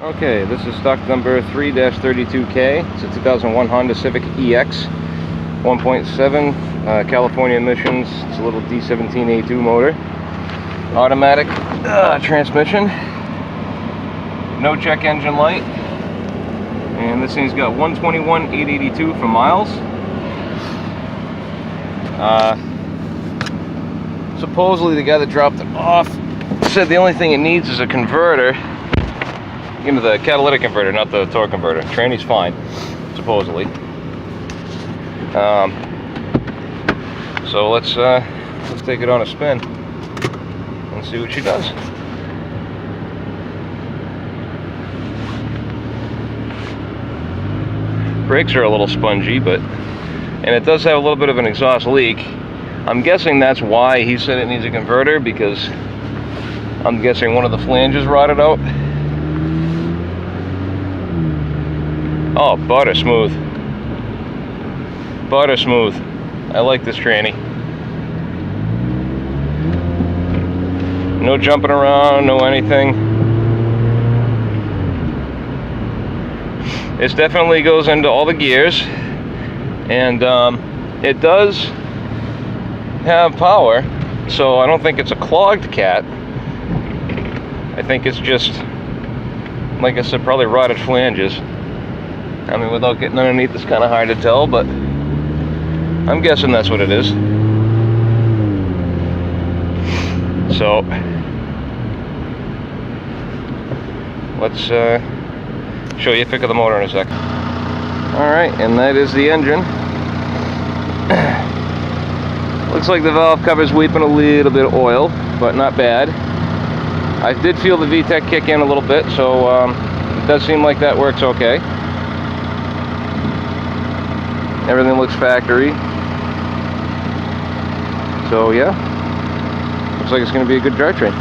Okay, this is stock number 3-32K. It's a 2001 Honda Civic EX, 1.7 California emissions. It's a little D17A2 motor, automatic transmission, no check engine light, and this thing's got 121,882 for miles. Supposedly the guy that dropped it off said the only thing it needs is a converter. You know, the catalytic converter, not the torque converter. Tranny's fine, supposedly. So let's take it on a spin and see what she does. Brakes are a little spongy, and it does have a little bit of an exhaust leak. I'm guessing that's why he said it needs a converter, because I'm guessing one of the flanges rotted out. Oh, butter smooth. Butter smooth. I like this tranny. No jumping around, no anything. This definitely goes into all the gears, and it does have power, so I don't think it's a clogged cat. I think it's just, like I said, probably rotted flanges. I mean, without getting underneath, it's kind of hard to tell, but I'm guessing that's what it is. So, let's show you a pic of the motor in a sec. Alright, and that is the engine. Looks like the valve cover's weeping a little bit of oil, but not bad. I did feel the V-TEC kick in a little bit, so it does seem like that works okay. Everything looks factory. So yeah, looks like it's going to be a good drivetrain.